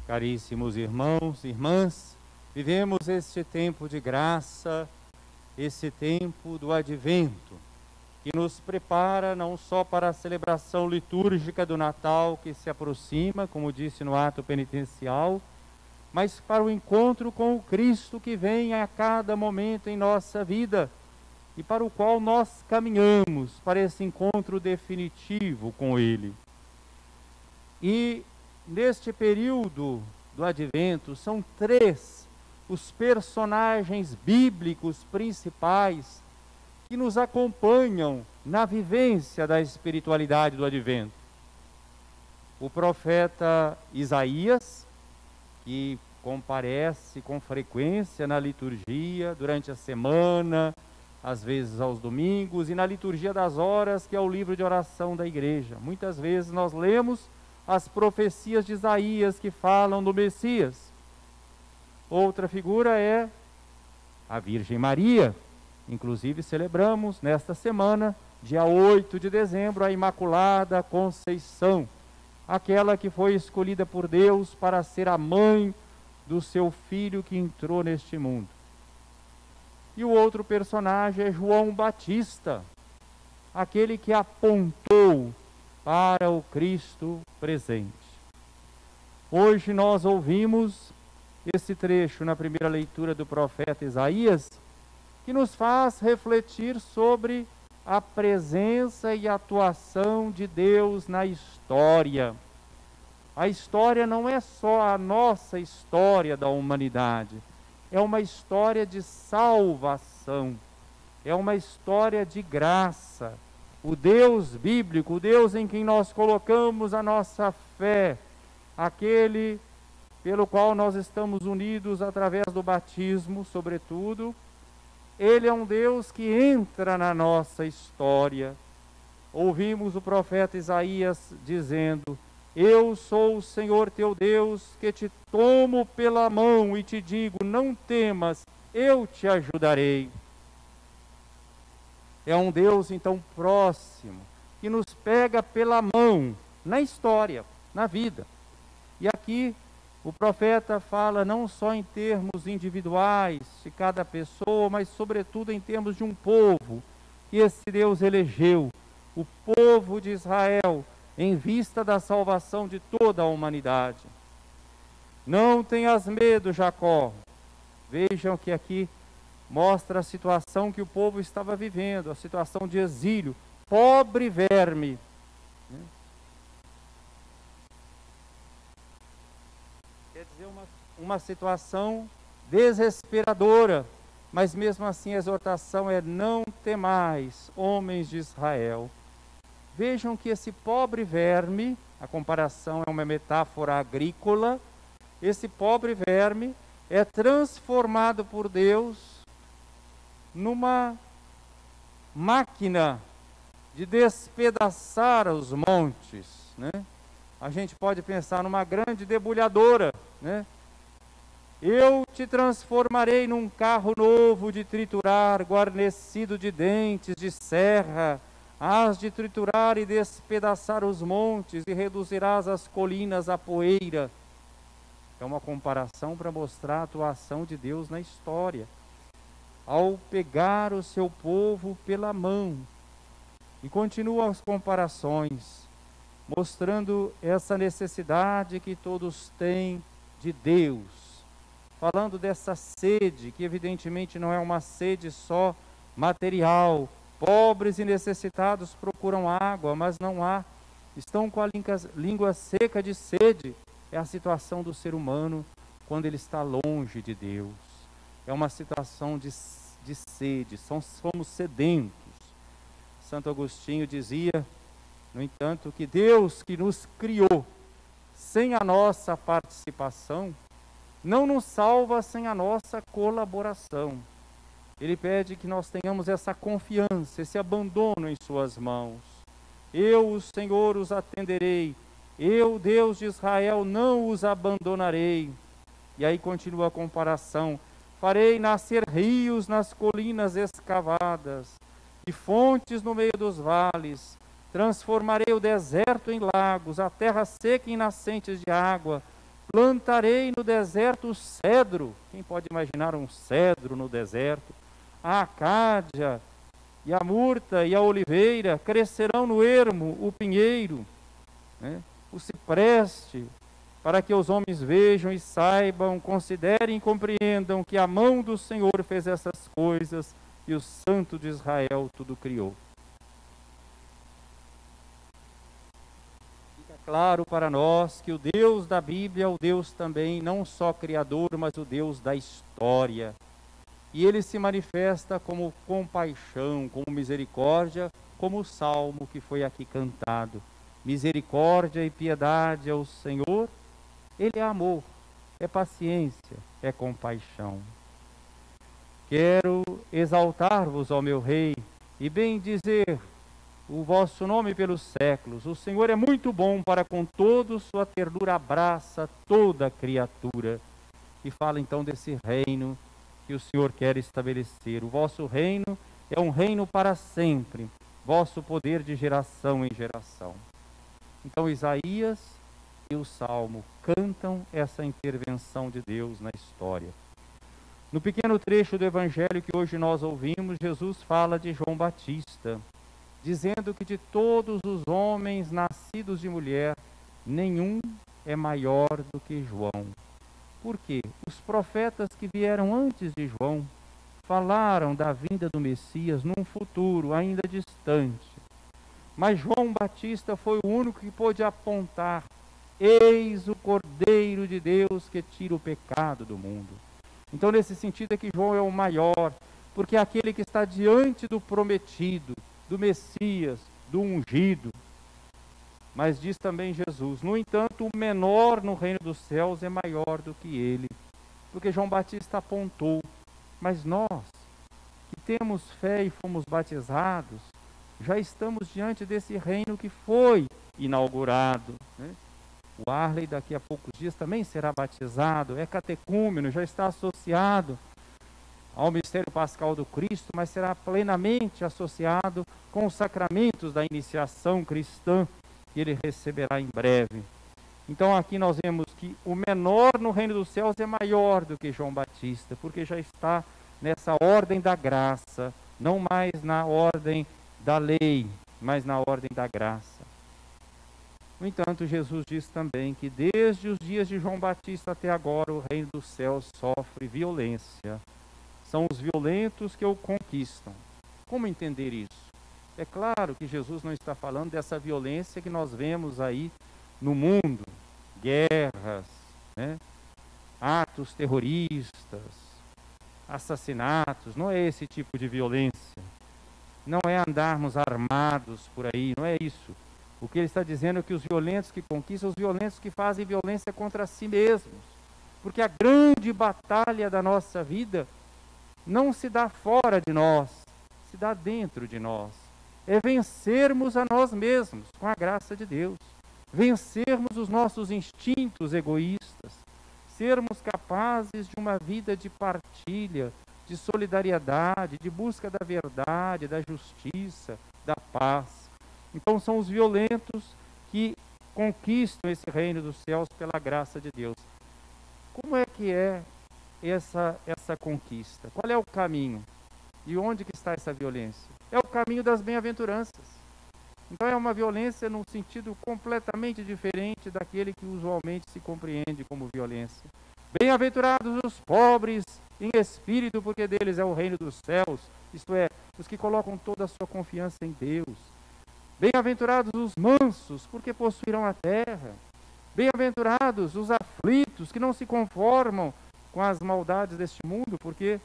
Caríssimos irmãos e irmãs, vivemos este tempo de graça, esse tempo do Advento, que nos prepara não só para a celebração litúrgica do Natal que se aproxima, como disse no ato penitencial, mas para o encontro com o Cristo que vem a cada momento em nossa vida e para o qual nós caminhamos para esse encontro definitivo com Ele. E neste período do Advento, são 3 os personagens bíblicos principais que nos acompanham na vivência da espiritualidade do Advento. O profeta Isaías, que comparece com frequência na liturgia durante a semana, às vezes aos domingos, e na liturgia das horas, que é o livro de oração da igreja. Muitas vezes nós lemos as profecias de Isaías que falam do Messias. Outra figura é a Virgem Maria. Inclusive celebramos nesta semana, dia 8 de dezembro, a Imaculada Conceição, aquela que foi escolhida por Deus para ser a mãe do seu filho que entrou neste mundo. E o outro personagem é João Batista, aquele que apontou para o Cristo presente. Hoje nós ouvimos esse trecho na primeira leitura do profeta Isaías, que nos faz refletir sobre a presença e atuação de Deus na história. A história não é só a nossa história da humanidade, é uma história de salvação, é uma história de graça. O Deus bíblico, o Deus em quem nós colocamos a nossa fé, aquele pelo qual nós estamos unidos através do batismo, sobretudo, Ele é um Deus que entra na nossa história. Ouvimos o profeta Isaías dizendo: eu sou o Senhor teu Deus, que te tomo pela mão e te digo, não temas, eu te ajudarei. É um Deus, então, próximo, que nos pega pela mão na história, na vida. E aqui o profeta fala não só em termos individuais de cada pessoa, mas sobretudo em termos de um povo que esse Deus elegeu, o povo de Israel, em vista da salvação de toda a humanidade. Não tenhas medo, Jacó. Vejam que aqui mostra a situação que o povo estava vivendo, a situação de exílio. Pobre verme. Quer dizer, uma situação desesperadora, mas mesmo assim a exortação é: não temais, homens de Israel. Vejam que esse pobre verme, a comparação é uma metáfora agrícola, esse pobre verme é transformado por Deus numa máquina de despedaçar os montes, né? A gente pode pensar numa grande debulhadora, né? Eu te transformarei num carro novo de triturar, guarnecido de dentes de serra, hás de triturar e despedaçar os montes e reduzirás as colinas a poeira. É uma comparação para mostrar a atuação de Deus na história, ao pegar o seu povo pela mão. E continuam as comparações, mostrando essa necessidade que todos têm de Deus, falando dessa sede, que evidentemente não é uma sede só material. Pobres e necessitados procuram água, mas não há, estão com a língua seca de sede. É a situação do ser humano quando ele está longe de Deus. É uma situação de sede, somos sedentos. Santo Agostinho dizia, no entanto, que Deus que nos criou sem a nossa participação, não nos salva sem a nossa colaboração. Ele pede que nós tenhamos essa confiança, esse abandono em suas mãos. Eu, o Senhor, os atenderei. Eu, Deus de Israel, não os abandonarei. E aí continua a comparação. Farei nascer rios nas colinas escavadas e fontes no meio dos vales. Transformarei o deserto em lagos, a terra seca em nascentes de água. Plantarei no deserto o cedro. Quem pode imaginar um cedro no deserto? A acácia e a murta e a oliveira, crescerão no ermo o pinheiro, né? O cipreste, para que os homens vejam e saibam, considerem e compreendam que a mão do Senhor fez essas coisas e o Santo de Israel tudo criou. Fica claro para nós que o Deus da Bíblia é o Deus também, não só criador, mas o Deus da história. E ele se manifesta como compaixão, como misericórdia, como o salmo que foi aqui cantado. Misericórdia e piedade ao Senhor. Ele é amor, é paciência, é compaixão. Quero exaltar-vos, ó meu Rei, e bendizer o vosso nome pelos séculos. O Senhor é muito bom para com todos, sua ternura abraça toda criatura. E fala então desse reino que o Senhor quer estabelecer. O vosso reino é um reino para sempre, vosso poder de geração em geração. Então Isaías e o Salmo cantam essa intervenção de Deus na história. No pequeno trecho do Evangelho que hoje nós ouvimos, Jesus fala de João Batista, dizendo que de todos os homens nascidos de mulher, nenhum é maior do que João. Por quê? Os profetas que vieram antes de João falaram da vinda do Messias num futuro ainda distante. Mas João Batista foi o único que pôde apontar: eis o Cordeiro de Deus que tira o pecado do mundo. Então, nesse sentido é que João é o maior, porque é aquele que está diante do prometido, do Messias, do ungido. Mas diz também Jesus: no entanto, o menor no reino dos céus é maior do que ele. Porque João Batista apontou, mas nós, que temos fé e fomos batizados, já estamos diante desse reino que foi inaugurado, né? O Arley daqui a poucos dias também será batizado, é catecúmeno, já está associado ao mistério pascal do Cristo, mas será plenamente associado com os sacramentos da iniciação cristã que ele receberá em breve. Então aqui nós vemos que o menor no reino dos céus é maior do que João Batista, porque já está nessa ordem da graça, não mais na ordem da lei, mas na ordem da graça. No entanto, Jesus diz também que desde os dias de João Batista até agora o reino dos céus sofre violência. São os violentos que o conquistam. Como entender isso? É claro que Jesus não está falando dessa violência que nós vemos aí no mundo, guerras, né? Atos terroristas, assassinatos, não é esse tipo de violência. Não é andarmos armados por aí, não é isso. O que ele está dizendo é que os violentos que conquistam, os violentos que fazem violência contra si mesmos. Porque a grande batalha da nossa vida não se dá fora de nós, se dá dentro de nós. É vencermos a nós mesmos, com a graça de Deus. Vencermos os nossos instintos egoístas. Sermos capazes de uma vida de partilha, de solidariedade, de busca da verdade, da justiça, da paz. Então são os violentos que conquistam esse reino dos céus pela graça de Deus. Como é que é essa conquista? Qual é o caminho? E onde que está essa violência? É o caminho das bem-aventuranças. Então é uma violência num sentido completamente diferente daquele que usualmente se compreende como violência. Bem-aventurados os pobres em espírito, porque deles é o reino dos céus. Isto é, os que colocam toda a sua confiança em Deus. Bem-aventurados os mansos, porque possuirão a terra. Bem-aventurados os aflitos, que não se conformam com as maldades deste mundo, porque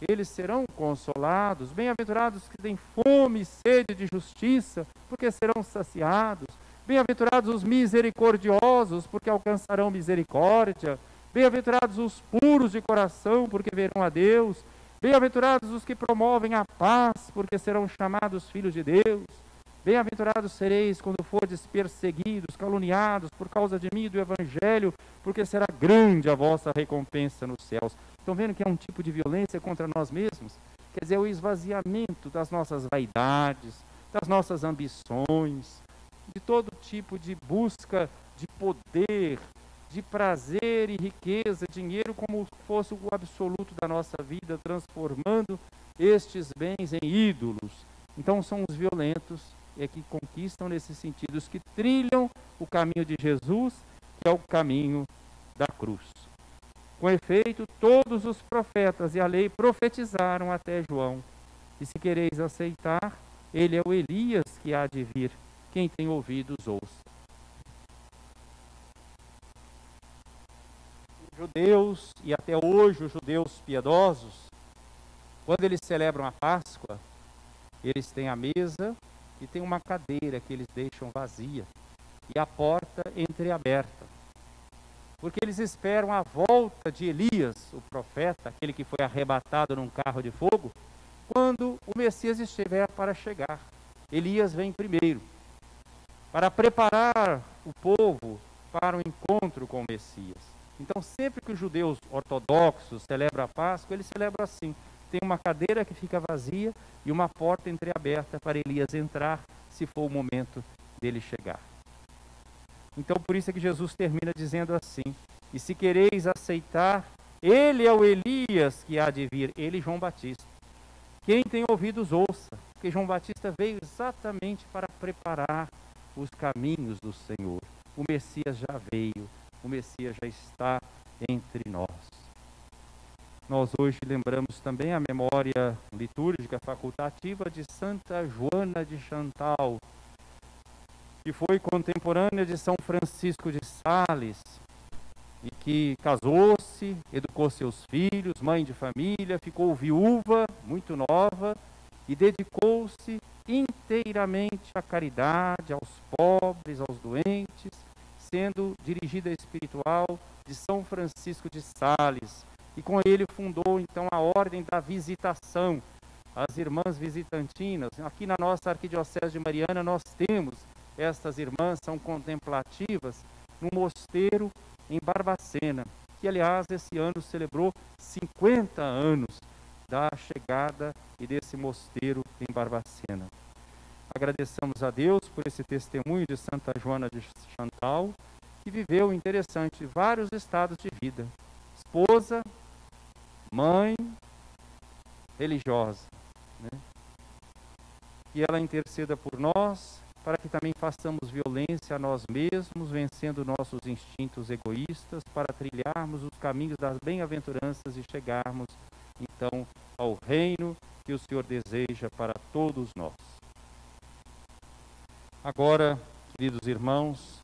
eles serão consolados. Bem-aventurados que têm fome e sede de justiça, porque serão saciados. Bem-aventurados os misericordiosos, porque alcançarão misericórdia. Bem-aventurados os puros de coração, porque verão a Deus. Bem-aventurados os que promovem a paz, porque serão chamados filhos de Deus. Bem-aventurados sereis quando fordes perseguidos, caluniados por causa de mim e do Evangelho, porque será grande a vossa recompensa nos céus. Estão vendo que é um tipo de violência contra nós mesmos? Quer dizer, o esvaziamento das nossas vaidades, das nossas ambições, de todo tipo de busca de poder, de prazer e riqueza, dinheiro como fosse o absoluto da nossa vida, transformando estes bens em ídolos. Então são os violentos que conquistam nesse sentido, os que trilham o caminho de Jesus, que é o caminho da cruz. Com efeito, todos os profetas e a lei profetizaram até João. E se quereis aceitar, ele é o Elias que há de vir. Quem tem ouvidos, ouça. Os judeus, e até hoje os judeus piedosos, quando eles celebram a Páscoa, eles têm a mesa e tem uma cadeira que eles deixam vazia e a porta entreaberta. Porque eles esperam a volta de Elias, o profeta, aquele que foi arrebatado num carro de fogo, quando o Messias estiver para chegar. Elias vem primeiro, para preparar o povo para o encontro com o Messias. Então, sempre que os judeus ortodoxos celebram a Páscoa, eles celebram assim. Tem uma cadeira que fica vazia e uma porta entreaberta para Elias entrar, se for o momento dele chegar. Então, por isso é que Jesus termina dizendo assim: e se quereis aceitar, ele é o Elias que há de vir, ele João Batista. Quem tem ouvidos, ouça, porque João Batista veio exatamente para preparar os caminhos do Senhor. O Messias já veio, o Messias já está entre nós. Nós hoje lembramos também a memória litúrgica facultativa de Santa Joana de Chantal, que foi contemporânea de São Francisco de Sales, e que casou-se, educou seus filhos, mãe de família, ficou viúva, muito nova, e dedicou-se inteiramente à caridade, aos pobres, aos doentes, sendo dirigida espiritual de São Francisco de Sales. E com ele fundou então a Ordem da Visitação, as Irmãs Visitantinas. Aqui na nossa Arquidiocese de Mariana nós temos estas irmãs, são contemplativas, no mosteiro em Barbacena, que aliás esse ano celebrou 50 anos da chegada e desse mosteiro em Barbacena. Agradecemos a Deus por esse testemunho de Santa Joana de Chantal, que viveu, interessante, vários estados de vida. Esposa, mãe, religiosa, né? Que ela interceda por nós, para que também façamos violência a nós mesmos, vencendo nossos instintos egoístas, para trilharmos os caminhos das bem-aventuranças e chegarmos, então, ao reino que o Senhor deseja para todos nós. Agora, queridos irmãos,